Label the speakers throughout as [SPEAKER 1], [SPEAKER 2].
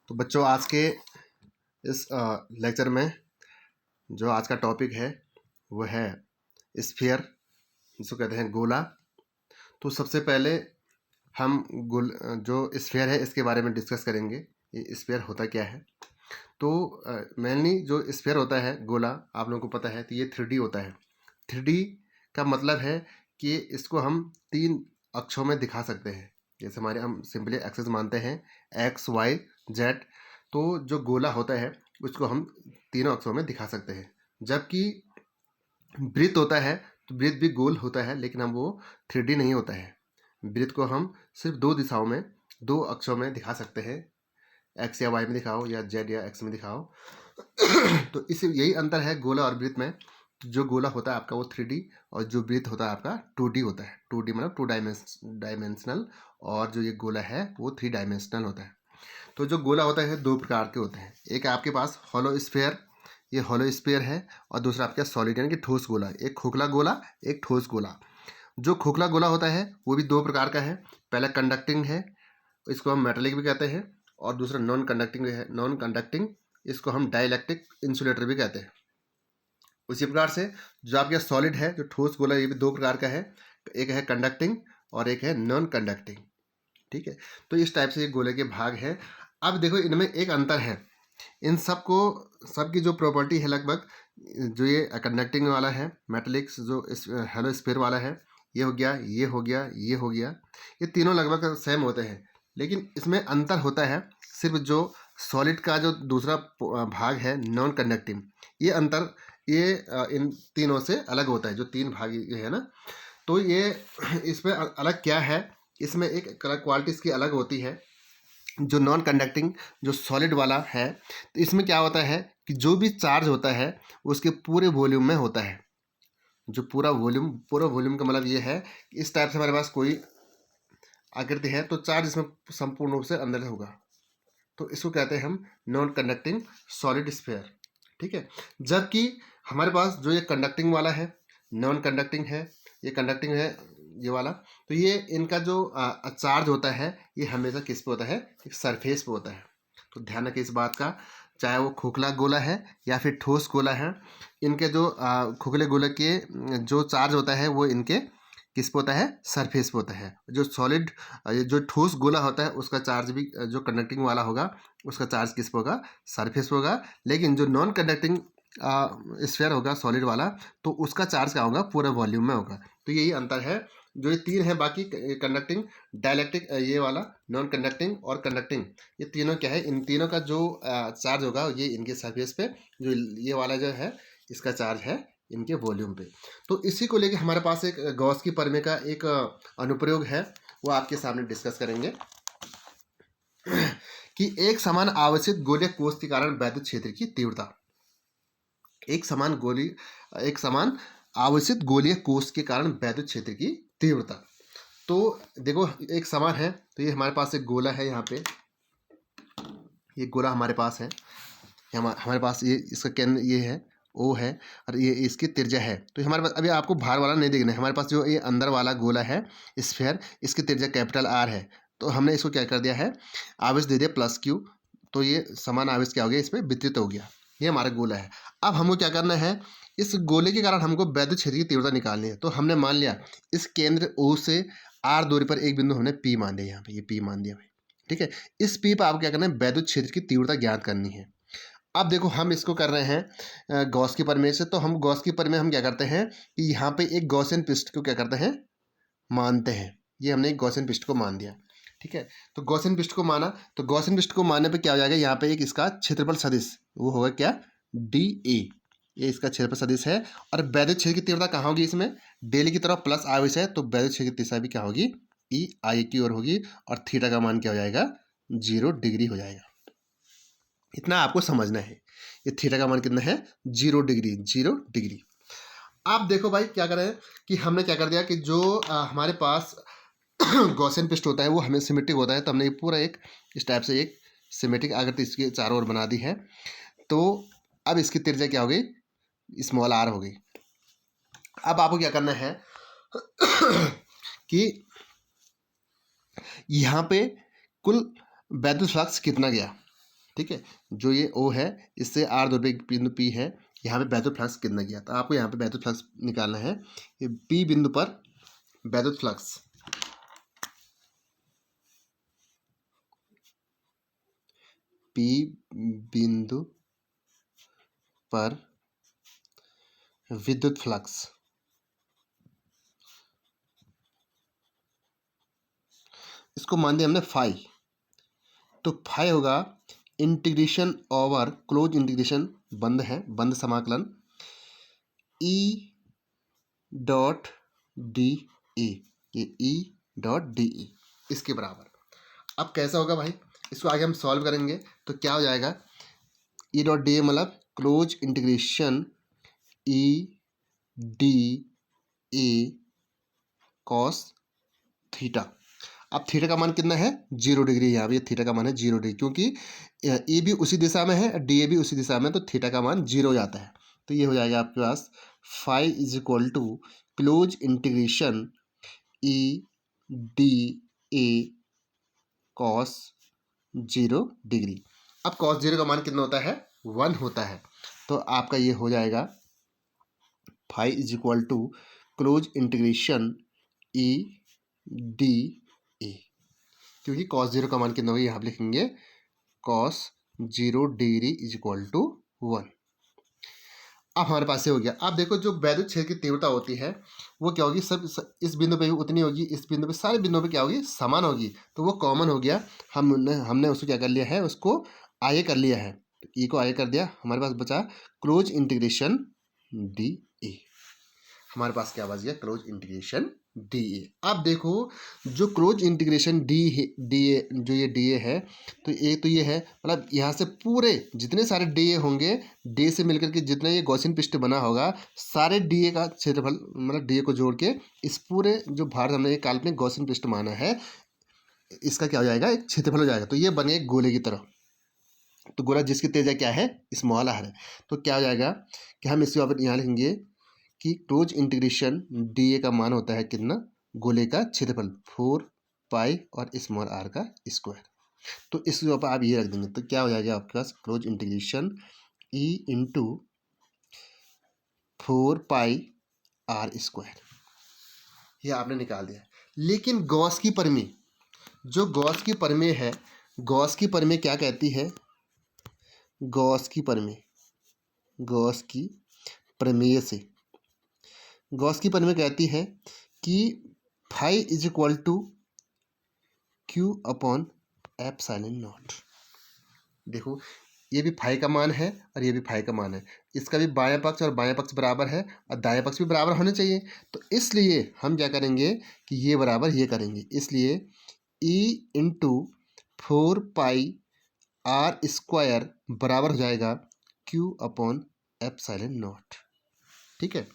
[SPEAKER 1] तो बच्चों, आज के इस लेक्चर में जो आज का टॉपिक है वो है स्फीयर, जिसको कहते हैं गोला। तो सबसे पहले हम जो स्फीयर है इसके बारे में डिस्कस करेंगे। ये स्फीयर होता क्या है। तो मेनली जो स्फीयर होता है गोला, आप लोगों को पता है, तो ये 3D होता है। 3D का मतलब है कि इसको हम 3 अक्षों में दिखा सकते हैं। जैसे हमारे हम सिंपली एक्सेस मानते हैं एक्स वाई जेड। तो जो गोला होता है उसको हम तीनों अक्षों में दिखा सकते हैं। जबकि वृत्त होता है तो वृत्त भी गोल होता है, लेकिन हम वो 3D नहीं होता है। वृत्त को हम सिर्फ 2 दिशाओं में, 2 अक्षों में दिखा सकते हैं। एक्स या वाई में दिखाओ या जेड या एक्स में दिखाओ। तो इस यही अंतर है गोला और वृत्त में। जो गोला होता है आपका वो 3D, और जो वृत्त होता है आपका 2D होता है। 2D मतलब 2 डायमेंशनल, और जो ये गोला है वो 3 डायमेंशनल होता है। तो जो गोला होता है 2 प्रकार के होते हैं। एक आपके पास हॉलो स्फीयर, ये हॉलो स्फीयर है, और दूसरा आपका सॉलिड यानी कि ठोस गोला। एक खोखला गोला, एक ठोस गोला। जो खोखला गोला होता है वो भी 2 प्रकार का है। पहला कंडक्टिंग है, इसको हम मेटेलिक भी कहते हैं, और दूसरा नॉन कंडक्टिंग है। नॉन कंडक्टिंग, इसको हम डाइलेक्ट्रिक इंसुलेटर भी कहते हैं। उसी प्रकार से जो आपका सॉलिड है, जो ठोस गोला, ये भी 2 प्रकार का है। एक है कंडक्टिंग और एक है नॉन कंडक्टिंग। ठीक है, तो इस टाइप से ये गोले के भाग हैं। अब देखो, इनमें एक अंतर है। इन सबको, सबकी जो प्रॉपर्टी है लगभग, जो ये कंडक्टिंग वाला है, मेटेलिक्स जो हेलो स्फीयर वाला है, ये हो गया, ये हो गया, ये हो गया, ये तीनों लगभग सेम होते हैं। लेकिन इसमें अंतर होता है सिर्फ जो सॉलिड का जो दूसरा भाग है नॉन कंडक्टिंग, ये अंतर, ये इन तीनों से अलग होता है। जो 3 भाग ये है ना, तो ये इसमें अलग क्या है, इसमें एक क्वालिटी इसकी अलग होती है। जो नॉन कंडक्टिंग, जो सॉलिड वाला है, तो इसमें क्या होता है कि जो भी चार्ज होता है उसके पूरे वॉल्यूम में होता है। जो पूरा वॉल्यूम का मतलब ये है कि इस टाइप से हमारे पास कोई आकृति है तो चार्ज इसमें संपूर्ण रूप से अंदर होगा। तो इसको कहते हैं हम नॉन कंडक्टिंग सॉलिड स्फीयर। ठीक है, जबकि हमारे पास जो ये कंडक्टिंग वाला है, नॉन कंडक्टिंग है, ये कंडक्टिंग है, ये वाला, तो ये इनका जो चार्ज होता है ये हमेशा किस पे होता है, एक सरफेस पे होता है। तो ध्यान रखें इस बात का, चाहे वो खोखला गोला है या फिर ठोस गोला है, इनके जो खोखले गोले के जो चार्ज होता है वो इनके किस पे होता है, सरफेस पे होता है। जो सॉलिड, ये जो ठोस गोला होता है उसका चार्ज भी, जो कंडक्टिंग वाला होगा उसका चार्ज किस पे होगा, सरफेस पे होगा। लेकिन जो नॉन कंडक्टिंग स्फीयर होगा सॉलिड वाला, तो उसका चार्ज क्या होगा, पूरा वॉल्यूम में होगा। तो यही अंतर है। जो ये 3 है बाकी, कंडक्टिंग, डाइलेक्ट्रिक, ये वाला नॉन कंडक्टिंग और कंडक्टिंग, ये तीनों क्या है, इन तीनों का जो चार्ज होगा ये इनके सरफेस पे, जो ये वाला जो है इसका चार्ज है इनके वॉल्यूम पे। तो इसी को लेके हमारे पास एक गॉस की प्रमेय का एक अनुप्रयोग है, वो आपके सामने डिस्कस करेंगे। कि एक समान आवेशित गोलीय कोष के कारण वैद्युत क्षेत्र की तीव्रता, एक समान आवेशित गोलीय कोष के कारण वैद्युत क्षेत्र की तीव्रता। तो देखो, एक समान है, तो ये हमारे पास एक गोला है, यहाँ पे ये गोला हमारे पास है, हमारे पास ये इसका केंद्र ये है, ओ है, और ये इसकी त्रिज्या है। तो हमारे पास अभी आपको भार वाला नहीं देखना है, हमारे पास जो ये अंदर वाला गोला है स्फीयर, इसकी त्रिज्या कैपिटल आर है। तो हमने इसको क्या कर दिया है, आवेश दे दिया प्लस क्यू। तो ये समान आवेश क्या हो गया, इस पर वितरित हो गया। ये हमारा गोला है। अब हमको क्या करना है, इस गोले के कारण हमको वैद्युत क्षेत्र की तीव्रता निकालनी है। तो हमने मान लिया इस केंद्र ओ से आर दूरी पर एक बिंदु हमने पी मान दिया, यहाँ पे ये पी मान दिया भाई। ठीक है, इस पी पर आपको क्या करना है, वैद्युत क्षेत्र की तीव्रता ज्ञात करनी है। अब देखो, हम इसको कर रहे हैं गॉस की प्रमेय से। तो हम गॉस की प्रमेय हम क्या करते हैं कि यहाँ पे एक गॉसियन पृष्ठ को क्या करते हैं, मानते हैं। ये हमने एक गॉसियन पृष्ठ को मान दिया। ठीक है, तो गॉसियन पृष्ठ को माना, तो गॉसियन पृष्ठ को मानने पे क्या हो जाएगा, यहाँ पे एक इसका क्षेत्रफल सदिश, वो होगा क्या, डी ए, ये इसका क्षेत्रफल सदिश है। और वैद्युत क्षेत्र की तीव्रता कहाँ होगी, इसमें डेली की तरफ प्लस आवेश है, तो वैद्युत क्षेत्र की दिशा भी क्या होगी, ई आई की ओर होगी, और थीटा का मान क्या हो जाएगा, 0 डिग्री हो जाएगा। इतना आपको समझना है। ये थीटा का मान कितना है, 0 डिग्री, 0 डिग्री। आप देखो भाई, क्या कर रहे हैं कि हमने क्या कर दिया कि जो हमारे पास गॉसियन पृष्ठ होता है वो हमें सिमेट्रिक होता है। तो हमने ये पूरा एक इस टाइप से एक सिमेट्रिक आकृति इसके चारों ओर बना दी है। तो अब इसकी त्रिज्या क्या हो गई, स्मॉल आर हो गई। अब आपको क्या करना है कि यहाँ पे कुल वैद्युत फ्लक्स कितना गया, ठीक है, जो ये ओ है इससे आर दूर पे एक बिंदु पी है, यहाँ पे वैद्युत फ्लक्स कितना गया, तो आपको यहाँ पे वैद्युत फ्लक्स निकालना है। ये पी बिंदु पर वैद्युत फ्लक्स, पी बिंदु पर विद्युत फ्लक्स, इसको मान दिया हमने फाई, तो फाई होगा इंटीग्रेशन ओवर क्लोज इंटीग्रेशन, बंद है, बंद समाकलन ई डॉट डी ए, ये ई डॉट डी ए इसके बराबर। अब कैसा होगा भाई, इसको आगे हम सॉल्व करेंगे तो क्या हो जाएगा, ई डॉट डी ए मतलब close integration E D A cos theta. अब थीटा का मान कितना है, 0 डिग्री, यहाँ पे थीटा का मान है 0 डिग्री, क्योंकि ए भी उसी दिशा में है, डी ए भी उसी दिशा में है, तो थीटा का मान 0 हो जाता है। तो ये हो जाएगा आपके पास phi is equal to close integration E D A cos 0 डिग्री। अब कॉस 0 का मान कितना होता है, 1 होता है, तो आपका ये हो जाएगा phi is equal to close integration E D A, क्योंकि कॉस 0 का मान कितना होगा, यहाँ पे लिखेंगे cos 0 degree is equal to 1। अब हमारे पास ये हो गया। अब देखो जो वैद्युत क्षेत्र की तीव्रता होती है वो क्या होगी, इस बिंदु पे भी उतनी होगी, इस बिंदु पे, सारे बिंदुओं पे क्या होगी, समान होगी, तो वो कॉमन हो गया। हमने उसको क्या कर लिया है, उसको आगे कर लिया है, तो ई को आगे कर दिया, हमारे पास बचा क्लोज इंटीग्रेशन डी ए, हमारे पास क्या बच गया, क्लोज इंटीग्रेशन डी ए। अब देखो जो क्लोज इंटीग्रेशन डी ए, जो ये डी ए है, तो ये है, मतलब यहाँ से पूरे जितने सारे डी ए होंगे, डी से मिलकर के जितना ये गॉसियन पृष्ठ बना होगा, सारे डी ए का क्षेत्रफल, मतलब डी ए को जोड़ के इस पूरे जो भारत हमने ये काल्पनिक गॉसियन पृष्ठ माना है, इसका क्या हो जाएगा, एक क्षेत्रफल हो जाएगा, तो ये बने एक गोले की तरह। तो गोला जिसकी त्रिज्या क्या है, स्मॉल आर है, तो क्या हो जाएगा कि हम इसके ऊपर यहाँ लिखेंगे कि क्लोज इंटीग्रेशन डी ए का मान होता है कितना, गोले का क्षेत्रफल 4 पाई और स्मॉल आर का स्क्वायर। तो इसके ऊपर आप ये रख देंगे, तो क्या हो जाएगा आपके पास क्लोज इंटीग्रेशन ई इंटू 4 पाई r², ये आपने निकाल दिया। लेकिन गॉस की प्रमेय, जो गॉस की प्रमेय है, गॉस की प्रमेय क्या कहती है, गॉस की प्रमेय, गॉस की प्रमेय से, गॉस की प्रमेय कहती है कि phi is equal to q upon epsilon naught. देखो ये भी फाई का मान है और ये भी फाई का मान है, इसका भी बायां पक्ष और बायां पक्ष बराबर है और दायां पक्ष भी बराबर होने चाहिए, तो इसलिए हम क्या करेंगे कि ये बराबर ये करेंगे, इसलिए ई इंटू 4 पाई r² बराबर हो जाएगा क्यू अपॉन एप्सिलॉन नॉट। ठीक है,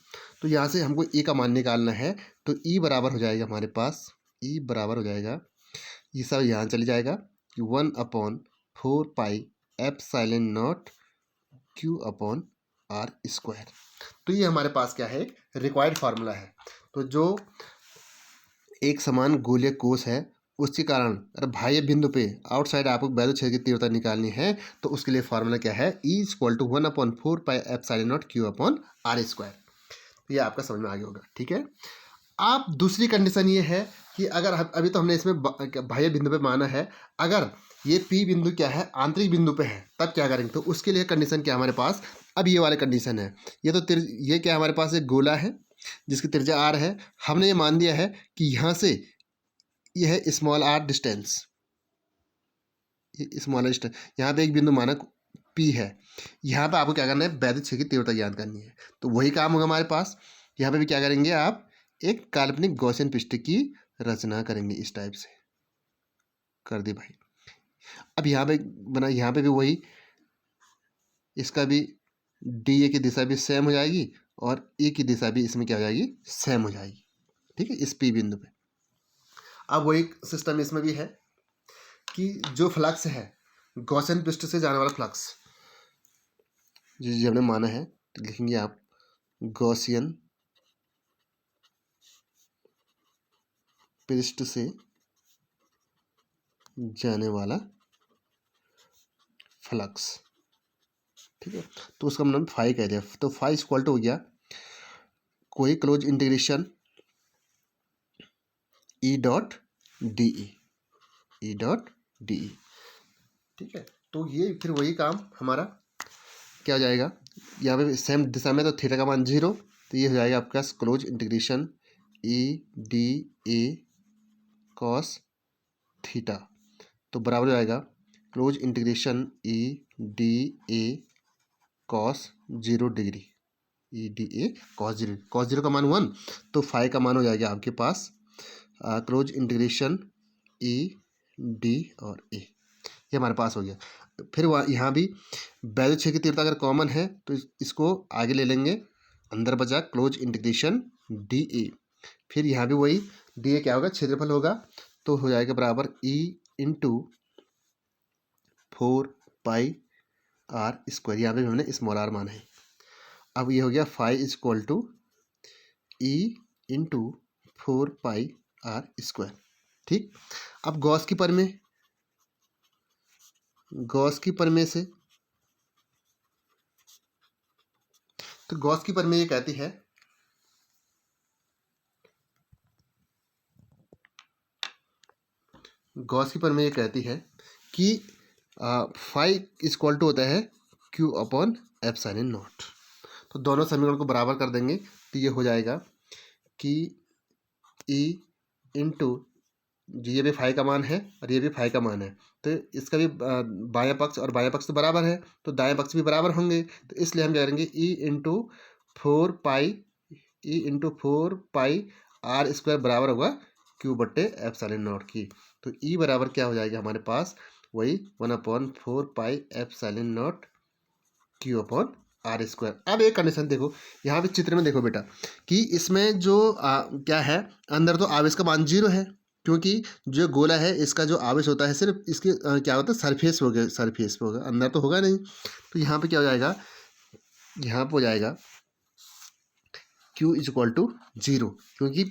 [SPEAKER 1] तो यहाँ से हमको ई का मान निकालना है, तो ई बराबर हो जाएगा हमारे पास, ई बराबर हो जाएगा, ये सब यहाँ चले जाएगा, 1/4 pi epsilon naught q upon r²। तो ये हमारे पास क्या है, रिक्वायर्ड फार्मूला है। तो जो एक समान गोलीय कोश है उसके कारण अगर बाह्य बिंदु पे आउटसाइड आपको वैद्युत क्षेत्र की तीव्रता निकालनी है, तो उसके लिए फार्मूला क्या है, E equal to 1/4 pi epsilon naught q upon r²। ये आपका समझ में आ गया होगा। ठीक है, आप दूसरी कंडीशन ये है कि अगर अभी तो हमने इसमें बाह्य बिंदु पे माना है, अगर ये पी बिंदु क्या है, आंतरिक बिंदु पे है, तब क्या करेंगे, तो उसके लिए कंडीशन क्या हमारे पास, अब ये वाले कंडीशन है, ये तो ये क्या हमारे पास एक गोला है जिसकी त्रिज्या r है, हमने ये मान दिया है कि यहाँ से ये है स्मॉल r डिस्टेंस, ये स्मॉल डिस्टेंस, यहाँ पे एक बिंदु माना P है, यहाँ पे आपको क्या करना है, वैद्युत क्षेत्र की तीव्रता ज्ञात करनी है, तो वही काम होगा हमारे पास। यहाँ पे भी क्या करेंगे, आप एक काल्पनिक गॉसियन पृष्ठ की रचना करेंगे, इस टाइप से कर दी भाई। अब यहाँ पे बना, यहाँ पे भी वही, इसका भी डी ए की दिशा भी सेम हो जाएगी और ए की दिशा भी इसमें क्या हो जाएगी, सेम हो जाएगी। ठीक है, इस पी बिंदु पे। अब वही सिस्टम इसमें भी है कि जो फ्लक्स है गॉसियन पृष्ठ से जाने वाला फ्लक्स, जो हमने माना है, तो लिखेंगे आप गॉसियन पृष्ठ से जाने वाला फ्लक्स, ठीक है। तो उसका हम नाम फाई कहते हैं। तो फाई इक्वल टू हो गया कोई close integration E dot D E dot D, ठीक है। तो ये फिर वही काम हमारा क्या हो जाएगा, यहाँ पे सेम दिशा में तो थीटा का मान 0, तो ये हो जाएगा आपका close integration E D A cos theta, तो बराबर हो जाएगा close integration E D A cos 0 degree, E D A cos zero का मान 1, तो फाई का मान हो जाएगा आपके पास क्लोज इंटीग्रेशन ई डी और ए, ये हमारे पास हो गया। फिर वहाँ यहाँ भी वैद्युत क्षेत्र की तीव्रता अगर कॉमन है तो इसको आगे ले लेंगे, अंदर बचा क्लोज इंटीग्रेशन डी ए, फिर यहाँ भी वही डी ए क्या होगा, क्षेत्रफल होगा, तो हो जाएगा बराबर E into 4 pi r square, यहाँ पे हमने स्मॉल आर माना है। अब ये हो गया phi is equal to E into 4 pi r square, ठीक। अब गॉस की प्रमेय से, तो गॉस की प्रमेय ये कहती है कि फाई इक्वल टू होता है क्यू अपॉन एप्सिलॉन नॉट। तो दोनों समीकरण को बराबर कर देंगे तो ये हो जाएगा कि ई इंटू, ये भी फाई का मान है और ये भी फाई का मान है, तो इसका भी बायां पक्ष और बायां पक्ष तो बराबर है, तो दाएं पक्ष भी बराबर होंगे, तो इसलिए हम क्या करेंगे E into 4 pi r square बराबर होगा क्यू बट्टे एप्सिलॉन नॉट की। तो ई बराबर क्या हो जाएगा हमारे पास, वही 1/4 pi epsilon naught q upon r square. अब एक कंडीशन देखो, यहाँ पे चित्र में देखो बेटा कि इसमें जो क्या है, अंदर तो आवेश का मान 0 है, क्योंकि जो गोला है इसका जो आवेश होता है सिर्फ इसके क्या होता है, सरफेस पे होगा, अंदर तो होगा नहीं। तो यहाँ पे क्या हो जाएगा, यहाँ पे हो जाएगा Q इज इक्वल टू 0, क्योंकि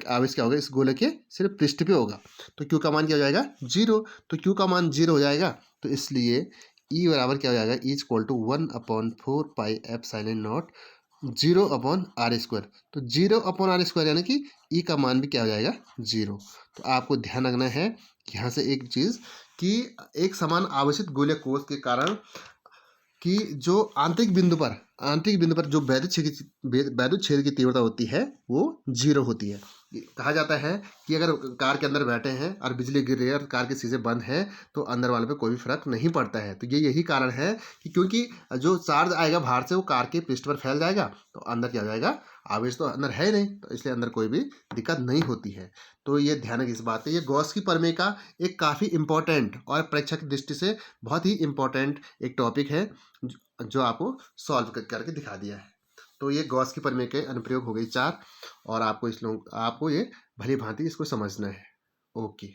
[SPEAKER 1] आवेश क्या होगा इस गोले के सिर्फ पृष्ठ पे होगा, तो Q का मान क्या हो जाएगा 0, तो Q का मान 0 हो जाएगा, तो इसलिए E बराबर क्या हो जाएगा, E is equal to 1/4 pi epsilon naught 0/r square. तो 0/r स्क्वायर यानी कि E का मान भी क्या हो जाएगा 0। तो आपको ध्यान रखना है कि यहाँ से एक चीज़ कि एक समान आवेशित गोलीय कोश के कारण कि जो आंतरिक बिंदु पर जो वैद्युत क्षेत्र की तीव्रता होती है वो 0 होती है। कहा जाता है कि अगर कार के अंदर बैठे हैं और बिजली गिर रही है और कार के शीशे बंद हैं तो अंदर वाले पे कोई भी फर्क नहीं पड़ता है। तो ये यही कारण है कि क्योंकि जो चार्ज आएगा बाहर से वो कार के पृष्ठ पर फैल जाएगा, तो अंदर क्या हो जाएगा, आवेश तो अंदर है नहीं, तो इसलिए अंदर कोई भी दिक्कत नहीं होती है। तो ये ध्यान रखिए इस बात है। ये गॉस की प्रमेय का एक काफ़ी इंपॉर्टेंट और परीक्षा की दृष्टि से बहुत ही इंपॉर्टेंट एक टॉपिक है जो आपको सॉल्व करके दिखा दिया है। तो ये गॉस की प्रमेय के अनुप्रयोग हो गई 4, और आपको ये भली भांति इसको समझना है। ओके।